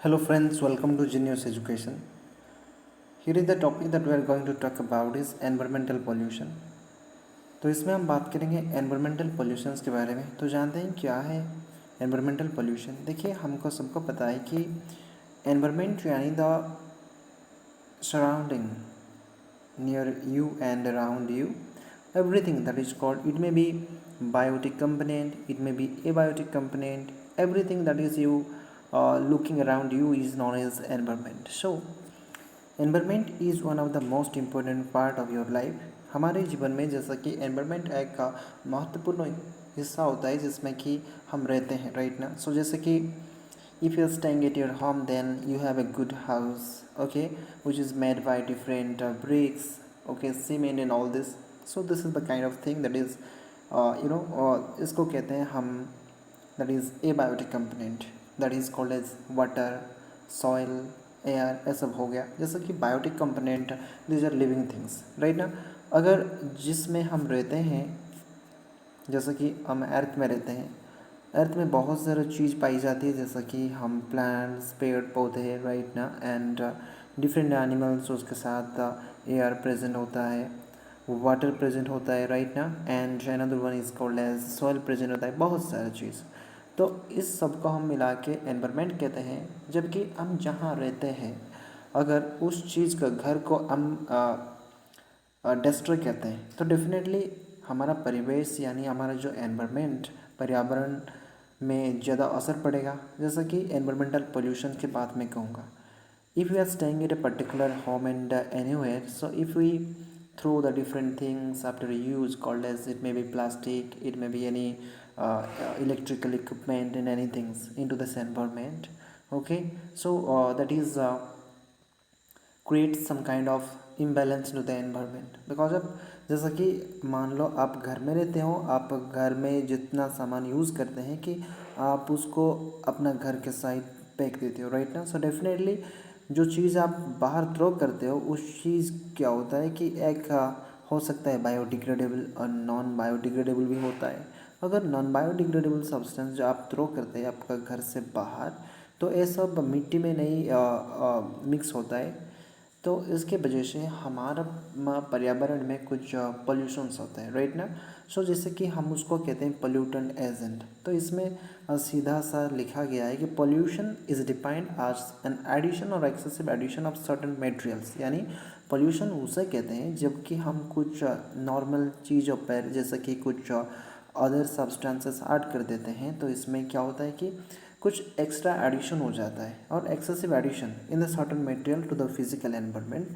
Hello friends, welcome to Genius Education. Here is the topic that we are going to talk about is environmental pollution. तो इसमें हम बात करेंगे environmental pollutions के बारे में। तो जानते हैं क्या है एनवायरमेंटल पोल्यूशन। देखिए हमको सबको पता है कि एनवायरमेंट यानी the surrounding near you and around you everything that is called, it may be biotic component, it may be abiotic component, everything that is you looking around you is known as environment. So environment is one of the most important part of your life. हमारे जीवन में जैसा कि environment एक का महत्वपूर्ण हिस्सा होता है जिसमें कि हम रहते हैं राइट ना। सो जैसे कि if you are staying at your home then you have a good house, okay, which is made by different bricks, okay, cement and all this. So this is the kind of thing that is इसको कहते हैं हम that is abiotic component, that is called as water, soil, air, ये सब हो गया। जैसे कि biotic component these are living things right ना। अगर जिसमें हम रहते हैं जैसे कि हम अर्थ में रहते हैं, अर्थ में बहुत सारी चीज़ पाई जाती है जैसा कि हम प्लांट्स, पेड़ पौधे राइट ना, एंड डिफरेंट एनिमल्स, उसके साथ एयर प्रेजेंट होता है, वाटर प्रेजेंट होता है राइट ना, and another one is called as soil present होता है, बहुत सारी चीज़। तो इस सब को हम मिला के एनवायरमेंट कहते हैं। जबकि हम जहाँ रहते हैं अगर उस चीज़ का घर को हम डिस्ट्रॉय कहते हैं तो डेफिनेटली हमारा परिवेश यानी हमारा जो एनवायरमेंट पर्यावरण में ज़्यादा असर पड़ेगा। जैसा कि एनवायरमेंटल पोल्यूशन के बाद मैं कहूँगा, if we are staying at a particular home and anywhere, so if we throw the different things after use called as, it may be plastic, it may be any electrical equipment and any things into this environment, okay, so that is create some kind of imbalance to the environment because of, जैसा कि मान लो आप घर में रहते हो, आप घर में जितना सामान यूज़ करते हैं कि आप उसको अपना घर के साइड फेंक देते हो राइट ना। सो डेफिनेटली जो चीज़ आप बाहर थ्रो करते हो उस चीज़ क्या होता है कि एक हो सकता है बायोडिग्रेडेबल और नॉन बायोडिग्रेडेबल भी होता है। अगर नॉन बायोडिग्रेडेबल सब्सटेंस जो आप थ्रो करते हैं आपका घर से बाहर, तो ये सब मिट्टी में नहीं मिक्स होता है, तो इसके वजह से हमारा पर्यावरण में कुछ पोल्यूशंस होते हैं राइट ना। सो जैसे कि हम उसको कहते हैं पोल्यूटेंट एजेंट। तो इसमें सीधा सा लिखा गया है कि pollution is defined as an addition or excessive addition of certain materials, यानी पोल्यूशन उसे कहते हैं जबकि हम कुछ नॉर्मल चीज़ों पर जैसे कि कुछ अदर सब्सटेंसेस ऐड कर देते हैं, तो इसमें क्या होता है कि कुछ एक्स्ट्रा एडिशन हो जाता है और excessive addition in the certain material to the physical environment,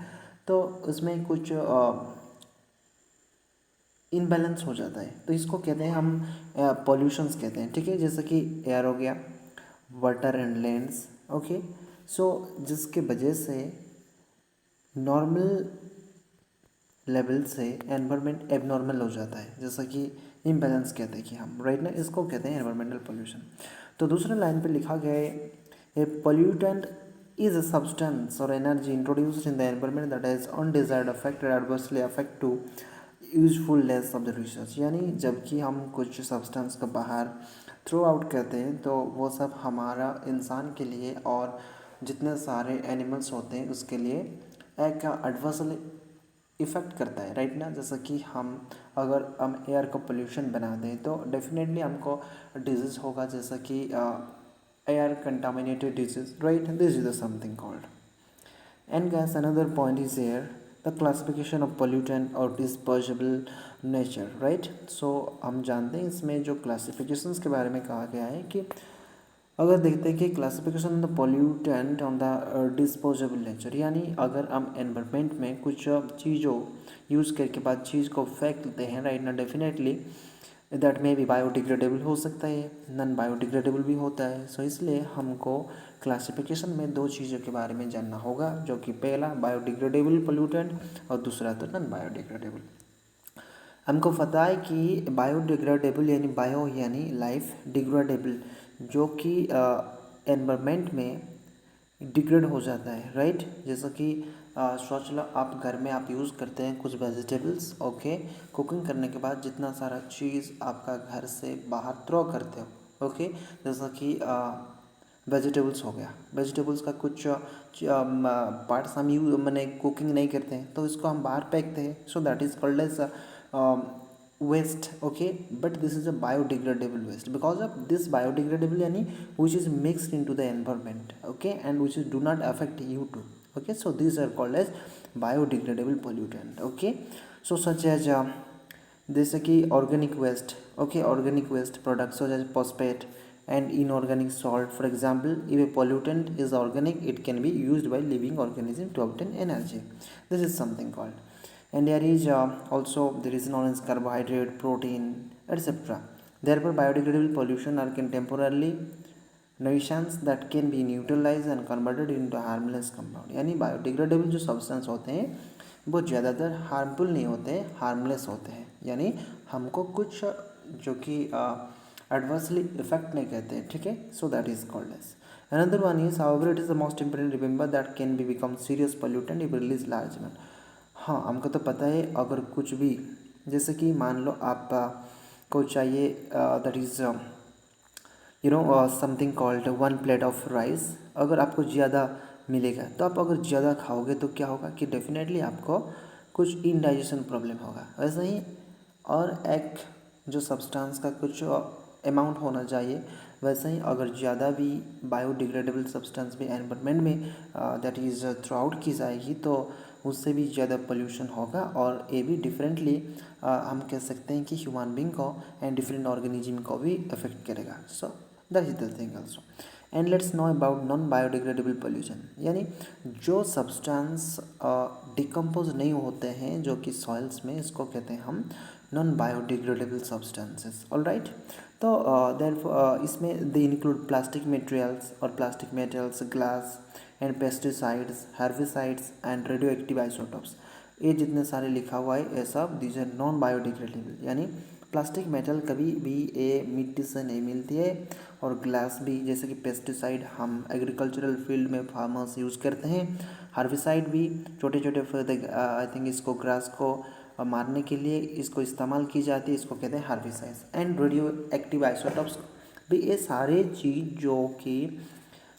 तो उसमें कुछ इनबैलेंस हो जाता है। तो इसको कहते हैं हम पॉल्यूशंस कहते हैं, ठीक है। जैसे कि एयर हो गया, वाटर एंड लैंड्स, ओके। सो जिसके वजह से नॉर्मल लेवल से एनवायरनमेंट एबनॉर्मल हो जाता है, जैसा कि इम्बैलेंस कहते हैं कि हम राइट ना, इसको कहते हैं एनवायरमेंटल पोल्यूशन। तो दूसरे लाइन पे लिखा गया है a pollutant is a substance और energy introduced in the environment that has undesired effect adversely affect to usefulness of the research, यानी जबकि हम कुछ सब्सटेंस को बाहर थ्रो आउट करते हैं तो वो सब हमारा इंसान के लिए और जितने सारे एनिमल्स होते हैं उसके लिए एक एडवर्सली इफ़ेक्ट करता है राइट ना। जैसा कि हम अगर हम एयर को पोल्यूशन बना दें तो डेफिनेटली हमको डिजीज़ होगा, जैसा कि air contaminated disease right, this is the something called. And gas another point is air the classification of pollutant और डिस्पोजेबल नेचर राइट। सो हम जानते हैं इसमें जो क्लासिफिकेशंस के बारे में कहा गया है कि अगर देखते हैं कि classification of the pollutant on the disposable nature, यानी अगर हम एनवायरनमेंट में कुछ चीज़ों यूज़ करके बाद चीज़ को फेंक देते हैं राइट ना, डेफिनेटली दैट में भी बायोडिग्रेडेबल हो सकता है, नॉन बायोडिग्रेडेबल भी होता है। सो इसलिए हमको क्लासिफिकेशन में दो चीज़ों के बारे में जानना होगा, जो कि पहला बायोडिग्रेडेबल पोल्यूटेंट और दूसरा तो नॉन बायोडिग्रेडेबल। हमको पता है कि बायोडिग्रेडेबल यानी बायो यानी लाइफ, डिग्रेडेबल जो कि एनवायरनमेंट में डिग्रेड हो जाता है राइट। जैसा कि सोच लो आप घर में आप यूज़ करते हैं कुछ वेजिटेबल्स, ओके, कुकिंग करने के बाद जितना सारा चीज़ आपका घर से बाहर थ्रो करते हो, ओके, जैसा कि वेजिटेबल्स हो गया, वेजिटेबल्स का कुछ पार्ट्स हम यूज मैंने कुकिंग नहीं करते हैं तो इसको हम बाहर फेंकते हैं, so that is called as waste. Okay, but this is a biodegradable waste because of this biodegradable yani which is mixed into the environment, okay, and which is do not affect you too. Okay, so these are called as biodegradable pollutant. Okay, so such as जैसे कि organic waste, okay, organic waste products such as phosphate and inorganic salt. For example, if a pollutant is organic, it can be used by living organism to obtain energy. This is something called. And there is there is known as carbohydrate, protein, etc. Therefore, biodegradable pollution are can temporarily nuisance that can be neutralized and converted into harmless compound. यानी biodegradable जो substance होते हैं वो ज़्यादातर harmful नहीं होते हैं, harmless होते हैं, यानी हमको कुछ जो कि एडवर्सली इफेक्ट नहीं करते हैं. ठीक है, so that is called as. Another one is however it is the most important remember that can be become serious pollutant if release large amount. हाँ, हमको तो पता है अगर कुछ भी जैसे कि मान लो आप को चाहिए that is something called 1 plate of rice, अगर आपको ज़्यादा मिलेगा तो आप अगर ज़्यादा खाओगे तो क्या होगा कि डेफिनेटली आपको कुछ इनडाइजेशन प्रॉब्लम होगा. वैसे ही और एक जो सब्सटेंस का कुछ अमाउंट होना चाहिए, वैसे ही अगर ज़्यादा भी बायोडिग्रेडेबल सब्सटेंस भी एनवायरनमेंट में दैट इज़ थ्रू आउट की जाएगी तो उससे भी ज़्यादा पोल्यूशन होगा. और ये भी डिफरेंटली हम कह सकते हैं कि ह्यूमन बींग को एंड डिफरेंट ऑर्गेनिज्म को भी अफेक्ट करेगा. सो that is the thing also. And let's know about non biodegradable pollution, यानी जो सब्सटेंस डिकम्पोज नहीं होते हैं जो कि सॉइल्स में, इसको कहते हैं हम non biodegradable substances. All right, तो इसमें दे इंक्लूड प्लास्टिक मटेरियल्स और plastic metals, glass and pesticides, herbicides and radio active isotopes. ये जितने सारे लिखा हुआ है ये सब दीज आर नॉन बायोडिग्रेडेबल. यानी प्लास्टिक मेटल कभी भी ये मिट्टी से नहीं मिलती है, और ग्लास भी जैसे कि पेस्टिसाइड हम एग्रीकल्चरल फील्ड में फार्मर्स यूज़ करते हैं. हर्बिसाइड भी छोटे छोटे आई थिंक इसको ग्रास को मारने के लिए इसको इस्तेमाल की जाती है, इसको कहते हैं herbicides. And radio active isotopes भी, ये सारे चीज़ जो कि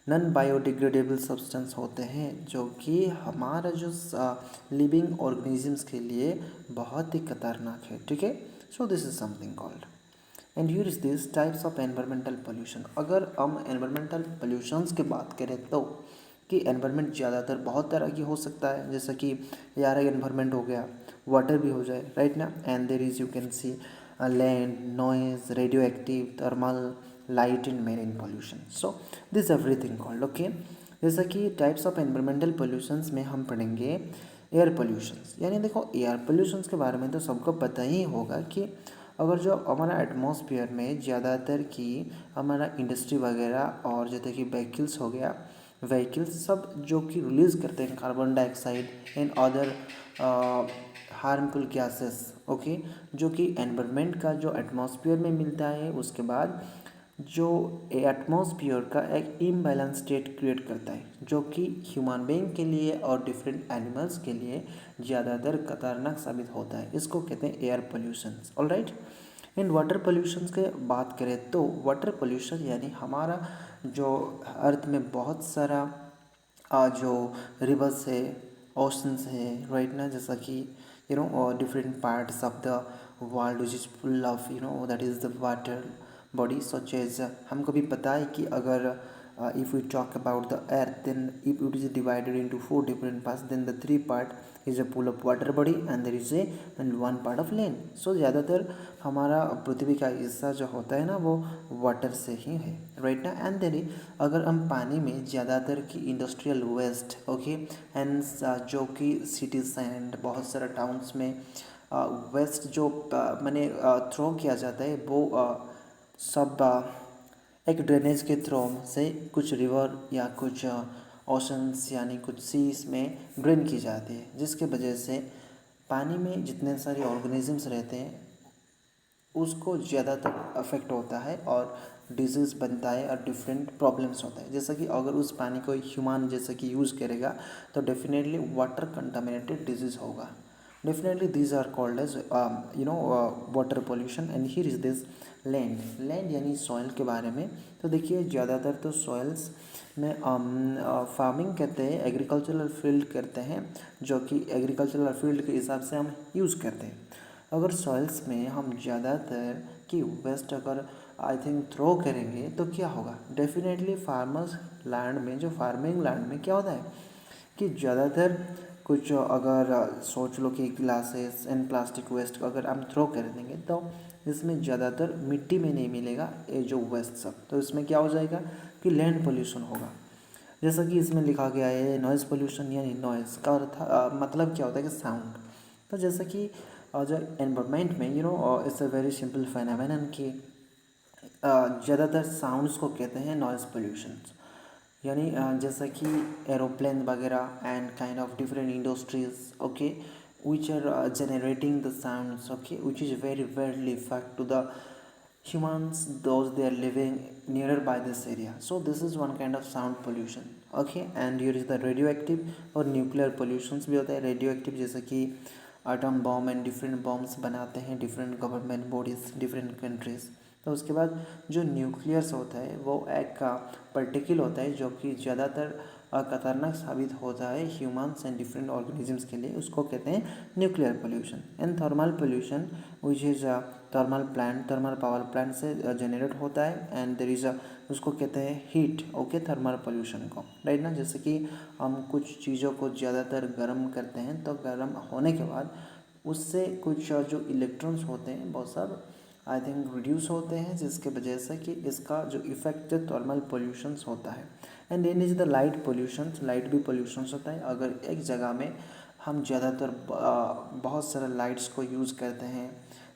नॉन बायोडिग्रेडेबल सब्सटेंस होते हैं जो कि हमारा जो लिविंग ऑर्गेनिजम्स के लिए बहुत ही खतरनाक है. ठीक है, so this is something called. And here is this types of environmental pollution. अगर हम एनवायरमेंटल पोल्यूशंस की बात करें तो कि एनवायरमेंट ज़्यादातर बहुत तरह की हो सकता है, जैसे कि एयर एनवायरमेंट हो गया, वाटर भी हो जाए, राइट ना. And there is you can see land, noise, radio active, thermal, light and marine pollution. So this everything called. Okay, जैसा कि टाइप्स ऑफ एनवायरमेंटल पोल्यूशंस में हम पढ़ेंगे एयर पोल्यूशंस. यानी देखो एयर पोल्यूशंस के बारे में तो सबको पता ही होगा कि अगर जो हमारा एटमॉस्फेयर में ज़्यादातर की हमारा इंडस्ट्री वगैरह और जैसे कि व्हीकल्स हो गया, व्हीकल्स सब जो कि रिलीज़ करते हैं carbon dioxide and other harmful gases, okay, जो कि एनवायरनमेंट का जो एटमॉस्फेयर में मिलता है, उसके बाद जो एटमॉस्फेयर का एक इम्बैलेंस स्टेट क्रिएट करता है जो कि ह्यूमन बीइंग के लिए और डिफरेंट एनिमल्स के लिए ज़्यादातर खतरनाक साबित होता है. इसको कहते हैं air pollution. All right. In water pollution की बात करें तो वाटर पोल्यूशन यानी हमारा जो अर्थ में बहुत सारा जो रिवर्स है, ओशंस है, राइट ना, जैसा कि different parts of the world which is full of that is the water body. Such as हमको भी पता है कि अगर if we talk about the earth, then if it is divided into 4 different parts, then the 3 part is a pool of water body and there is a and 1 part of land. So ज़्यादातर हमारा पृथ्वी का हिस्सा जो होता है ना वो water से ही है, राइट ना. एंड देन अगर हम पानी में ज़्यादातर की इंडस्ट्रियल वेस्ट, ओके, एंड जो कि सिटीज़ एंड बहुत सारे टाउन्स में वेस्ट जो मैंने थ्रो किया जाता है वो सब एक ड्रेनेज के थ्रू से कुछ रिवर या कुछ ओशंस यानी कुछ सीज में ड्रेन की जाती है, जिसके वजह से पानी में जितने सारे ऑर्गेनिजम्स रहते हैं उसको ज़्यादातर अफेक्ट होता है और डिजीज़ बनता है और डिफरेंट प्रॉब्लम्स होता है. जैसा कि अगर उस पानी को ह्यूमन जैसे कि यूज़ करेगा तो डेफिनेटली वाटर कंटामिनेटेड डिजीज़ होगा. Definitely these are called as water pollution. And here is this land यानी सॉइल के बारे में। तो देखिए ज़्यादातर तो सॉइल्स में फार्मिंग कहते हैं, एग्रीकल्चरल फील्ड करते हैं, जो कि एग्रीकल्चरल फील्ड के हिसाब से हम यूज़ करते हैं। अगर सॉइल्स में हम ज़्यादातर की वेस्ट अगर आई थिंक थ्रो करेंगे तो क्या होगा, डेफिनेटली फार्मर्स लैंड में, जो फार्मिंग लैंड में क्या होता है कि ज़्यादातर कुछ अगर सोच लो कि ग्लासेस एंड प्लास्टिक वेस्ट अगर हम थ्रो कर देंगे तो इसमें ज़्यादातर मिट्टी में नहीं मिलेगा ये जो वेस्ट सब, तो इसमें क्या हो जाएगा कि लैंड पोल्यूशन होगा। जैसा कि इसमें लिखा गया है नॉइज़ पोल्यूशन, यानी नॉइज़ का अर्थ मतलब क्या होता है कि साउंड। तो जैसा कि जो एनवायरनमेंट में it's a very simple phenomenon कि ज़्यादातर साउंड्स को कहते हैं नॉइज़ पोल्यूशन, यानी जैसा कि एरोप्लेन वगैरह and kind of different industries, okay, which are generating the sounds, okay, which is very badly affect to the humans those they are living nearer by this area. So this is one kind of sound pollution, okay. And here is the radioactive और nuclear pollutions भी होता है। Radio active जैसे कि atom bomb and different bombs बनाते हैं different government bodies different countries. तो उसके बाद जो न्यूक्लियस होता है वो एक पर्टिकल होता है जो कि ज़्यादातर खतरनाक साबित होता है ह्यूमंस एंड डिफरेंट ऑर्गेनिजम्स के लिए, उसको कहते हैं nuclear pollution. And thermal pollution which is thermal power plant से जनरेट होता है एंड देयर इज़ उसको कहते हैं हीट, ओके, थर्मल पोल्यूशन को, राइट ना। जैसे कि हम कुछ चीज़ों को ज़्यादातर गर्म करते हैं तो गर्म होने के बाद उससे कुछ जो इलेक्ट्रॉन्स होते हैं वो सब आई थिंक रिड्यूस होते हैं, जिसके वजह से कि इसका जो इफेक्ट थर्मल पोल्यूशंस होता है। And then is the light pollutions, light भी पोल्यूशंस होता है। अगर एक जगह में हम ज़्यादातर बहुत सारे लाइट्स को यूज़ करते हैं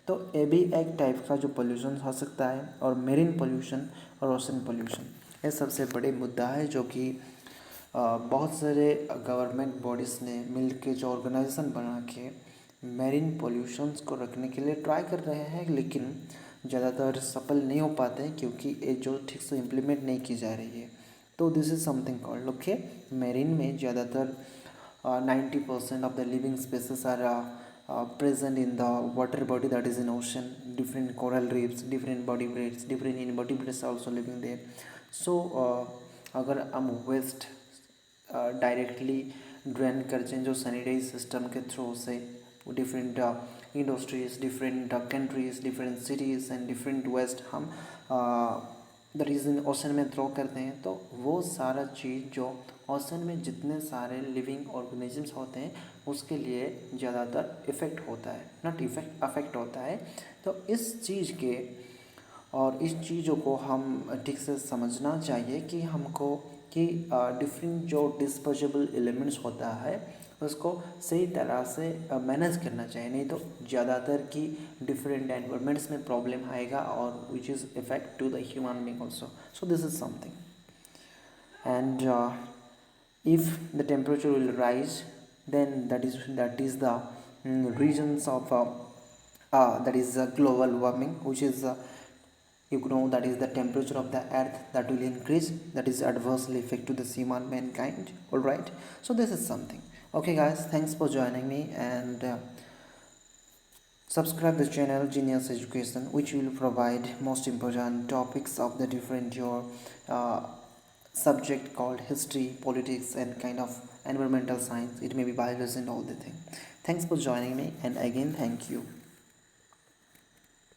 तो ये भी एक टाइप का जो पोल्यूशन हो सकता है। और मेरीन पोल्यूशन और ओशन पोल्यूशन, ये सबसे बड़े मुद्दा है जो कि बहुत सारे गवर्नमेंट बॉडीज़ ने मिल के जो ऑर्गेनाइजेशन बना के मेरीन पोल्यूशंस को रखने के लिए ट्राई कर रहे हैं, लेकिन ज़्यादातर सफल नहीं हो पाते हैं क्योंकि ये जो ठीक से इम्प्लीमेंट नहीं की जा रही है। तो this is something called, okay, marine में ज़्यादातर 90% of the living spaces are present in the water body, that is in ocean, different coral reefs, different body breeds, different invertebrates also living there. So अगर हम waste directly drain कर चें जो sanitize system के through से different industries different countries different cities and different waste हम the reason ocean में throw करते हैं, तो वो सारा चीज़ जो ओशन में जितने सारे लिविंग ऑर्गेनिजम्स होते हैं उसके लिए ज़्यादातर इफ़ेक्ट होता है, नॉट इफेक्ट अफेक्ट होता है। तो इस चीज़ के और इस चीज़ों को हम ठीक से समझना चाहिए कि हमको कि डिफरेंट जो डिस्पोजेबल एलिमेंट्स होता है उसको सही तरह से मैनेज करना चाहिए, नहीं तो ज़्यादातर की डिफरेंट एनवायरमेंट्स में प्रॉब्लम आएगा और which is effect to the human being also. So this is something and if the temperature will rise, then that is the reasons of that is global warming, which is that is the temperature of the earth that will increase, that is adversely affect to the human mankind. All right, so this is something. Okay guys, thanks for joining me and subscribe the channel Genius Education, which will provide most important topics of the different your subject called history, politics, and kind of environmental science. It may be biology and all the thing. Thanks for joining me, and again, thank you.